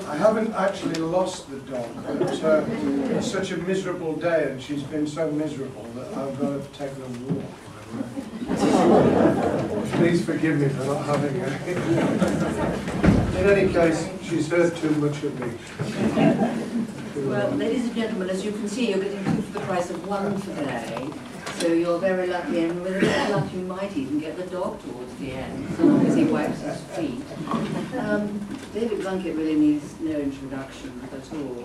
I haven't actually lost the dog, but it's such a miserable day, and she's been so miserable that I've got to take her a walk. Please forgive me for not having her. In any case, she's heard too much of me. Well, ladies and gentlemen, as you can see, you're getting 2 for the price of 1 today. So you're very lucky, and with a little luck you might even get the dog towards the end, as long as he wipes his feet. David Blunkett really needs no introduction at all.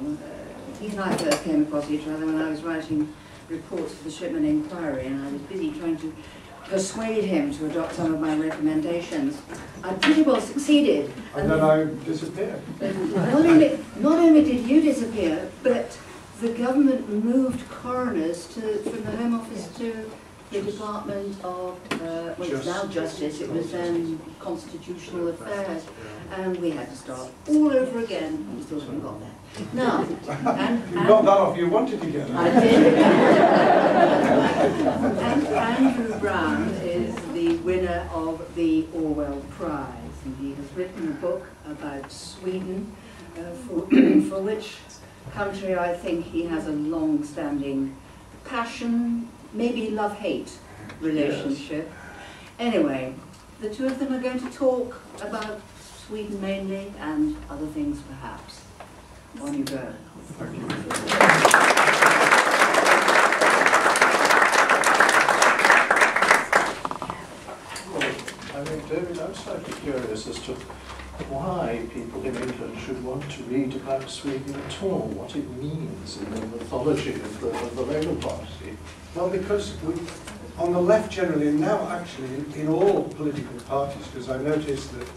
He and I first came across each other when I was writing reports for the Shipman Inquiry, and I was busy trying to persuade him to adopt some of my recommendations. I pretty well succeeded. And then I disappeared. Not only did you disappear, but the government moved coroners from the Home Office to the Department of, well, it's now Justice, it was then Constitutional Affairs, and we had to start all over again. We still haven't got there. Now, you got that off you wanted to get. I did. And Andrew Brown is the winner of the Orwell Prize, and he has written a book about Sweden, for which country I think he has a long-standing passion, maybe love-hate relationship. Yes. Anyway, the two of them are going to talk about Sweden mainly, and other things perhaps. On you go. Thank you. Well, I mean, David, I'm slightly curious as to why people in England should want to read about Sweden at all, what it means in the mythology of the Labour Party. Well, because on the left generally, and now actually in all political parties, because I noticed that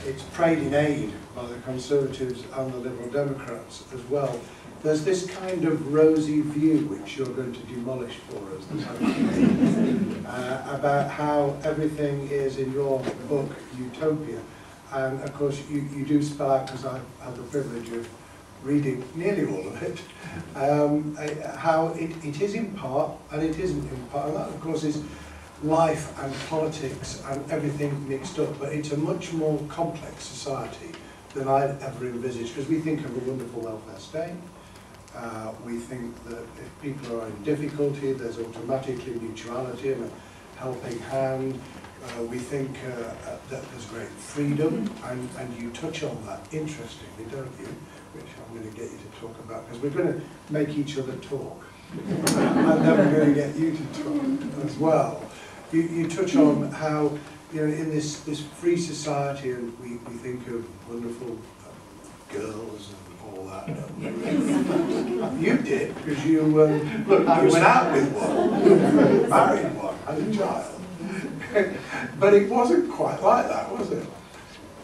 it's prayed in aid by the Conservatives and the Liberal Democrats as well. There's this kind of rosy view which you're going to demolish for us this afternoon, about how everything is in your book, Utopia. And of course you do spell out, because I've had the privilege of reading nearly all of it, how it is in part and it isn't in part. And that of course is life and politics and everything mixed up, but it's a much more complex society than I'd ever envisaged, because we think of a wonderful welfare state. We think that if people are in difficulty, there's automatically mutuality and a helping hand. We think that there's great freedom, and you touch on that interestingly, don't you? Which I'm going to get you to talk about, because we're going to make each other talk. And then we're going to get you to talk as well. You touch on how, you know, in this free society, and we think of wonderful girls and all that. You did, because you look, you went out with one, married one, had a child. But it wasn't quite like that, was it?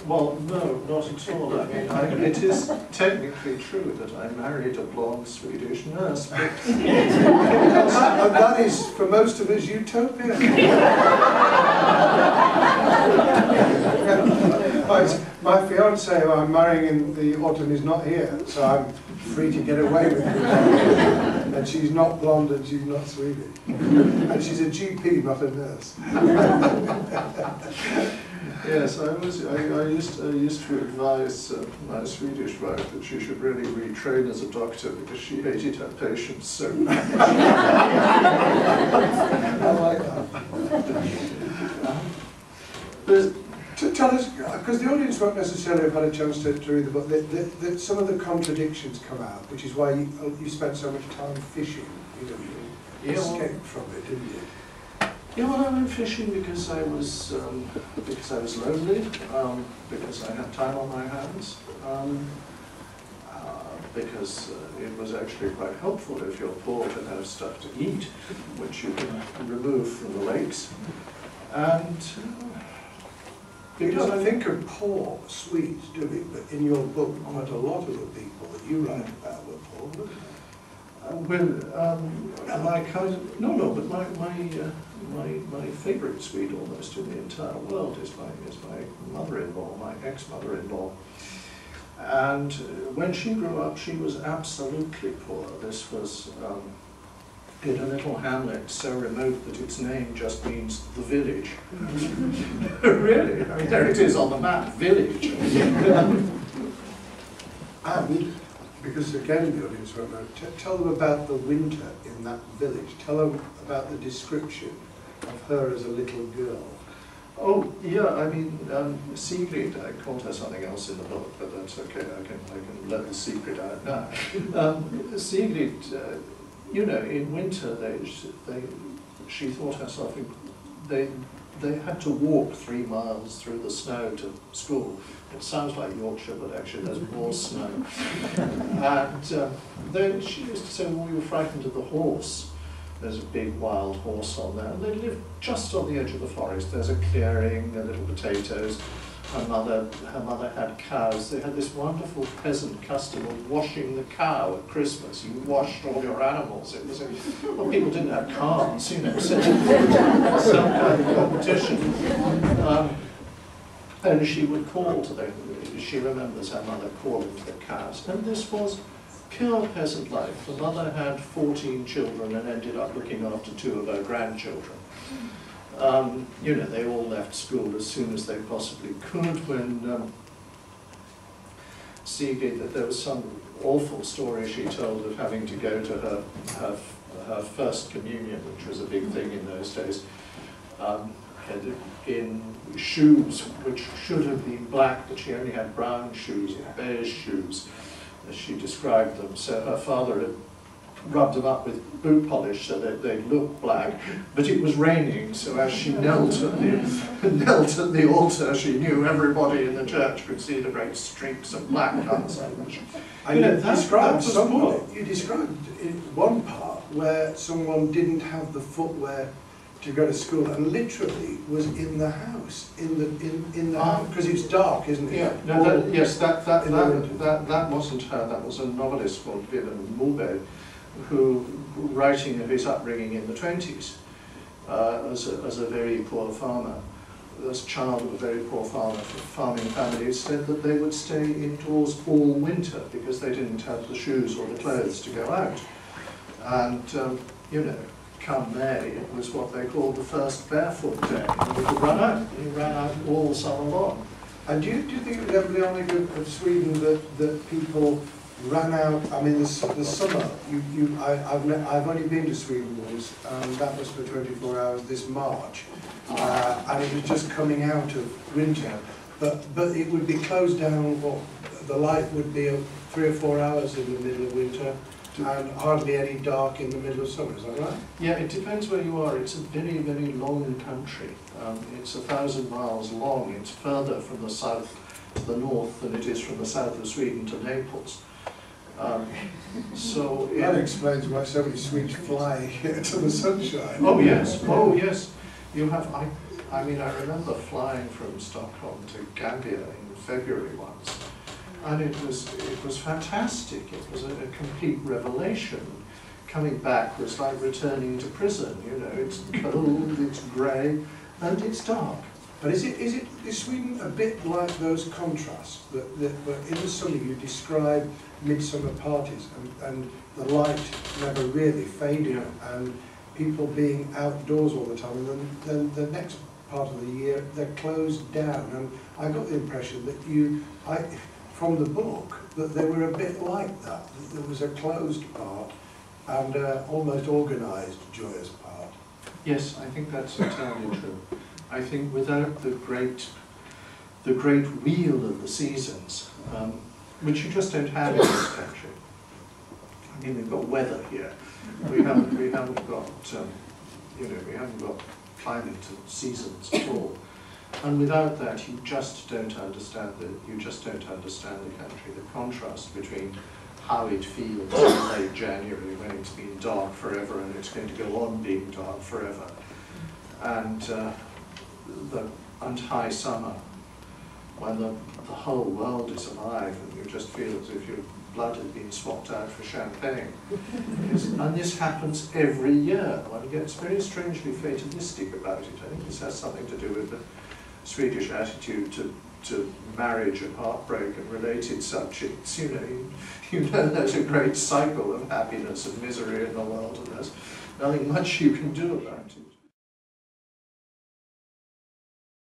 Well, no, not at all. I mean, it is technically true that I married a blonde Swedish nurse, but and that is, for most of us, Utopia. My fiancée, who I'm marrying in the autumn, is not here, so I'm free to get away with it. And she's not blonde and she's not Swedish. And she's a GP, not a nurse. Yes, I used to advise my Swedish wife that she should really retrain as a doctor, because she hated her patients so much. I like that. Tell us, because the audience won't necessarily have had a chance to read the book, that some of the contradictions come out, which is why you spent so much time fishing. You know, you escaped from it, didn't you? Yeah, well, I went fishing because I was lonely, because I had time on my hands, because it was actually quite helpful if you're poor to have stuff to eat, which you can remove from the lakes, and you don't think of poor Swedes, do we? But in your book, quite a lot of the people that you write about were poor, weren't they? My cousin, but my favourite Swede almost in the entire world is my mother-in-law, my ex-mother-in-law. And when she grew up, she was absolutely poor. This was in a little hamlet so remote that its name just means the village. Really? I mean, there it is on the map, village. And, because again the audience won't know, tell them about the winter in that village. Tell them about the description of her as a little girl. Oh, yeah, I mean, Sigrid, I called her something else in the book, but that's okay, I can let the secret out now. Sigrid, you know, in winter, she thought herself, they had to walk 3 miles through the snow to school. It sounds like Yorkshire, but actually there's more snow. And then she used to say, well, we were frightened of the horse. There's a big wild horse on there. And they lived just on the edge of the forest. There's a clearing, a little potatoes. Her mother had cows. They had this wonderful peasant custom of washing the cow at Christmas. You washed all your animals. It was well, people didn't have cars, you know, so some kind of competition. And she would call to them. She remembers her mother calling to the cows. And this was pure peasant life. The mother had 14 children and ended up looking after 2 of her grandchildren. You know, they all left school as soon as they possibly could. When Sigrid, that there was some awful story she told of having to go to her first communion, which was a big thing in those days, in shoes which should have been black, but she only had brown shoes, or beige shoes, as she described them. So her father had rubbed them up with boot polish so that they looked black, but it was raining, so as she knelt at the altar, she knew everybody in the church could see the great streaks of black outside. And you described in one part where someone didn't have the footwear to go to school and literally was in the house, in the house, because it's dark, isn't it? Yeah, no, that wasn't her. That was a novelist called David Blunkett, who, writing of his upbringing in the 20s, as a very poor farmer, as child of a very poor farming family, said that they would stay indoors all winter because they didn't have the shoes or the clothes to go out. And, you know, come May, it was what they called the first barefoot day. And we could run out. You ran out all summer long. And do you think it was embryonic of Sweden that people ran out? I mean, the summer, I've only been to Sweden once, and that was for 24 hours this March, and it was just coming out of winter. But it would be closed down, or the light would be 3 or 4 hours in the middle of winter, and hardly any dark in the middle of summer, is that right? Yeah, it depends where you are. It's a very, very long country. It's 1,000 miles long. It's further from the south to the north than it is from the south of Sweden to Naples. So that explains why so many Swedes fly here to the sunshine. Oh yes, oh yes. You have. I mean, I remember flying from Stockholm to Gambia in February once. And it was fantastic. It was a complete revelation. Coming back was like returning to prison. You know, it's cold, it's grey, and it's dark. But is Sweden a bit like those contrasts that in the summer you describe midsummer parties and the light never really fading and people being outdoors all the time, and then the next part of the year they're closed down. And I got the impression that from the book, that they were a bit like that there was a closed part and almost organised, joyous part. Yes, I think that's entirely true. I think without the great wheel of the seasons, which you just don't have in this country. I mean, we've got weather here. We haven't got we haven't got climate and seasons at all. And without that, you just don't understand the country. The contrast between how it feels in late January when it's been dark forever and it's going to go on being dark forever, and high summer when the whole world is alive and you just feel as if your blood had been swapped out for champagne. And this happens every year. One gets very strangely fatalistic about it. I think this has something to do with the Swedish attitude to marriage and heartbreak and related subjects. You know there's a great cycle of happiness and misery in the world, and there's nothing much you can do about it.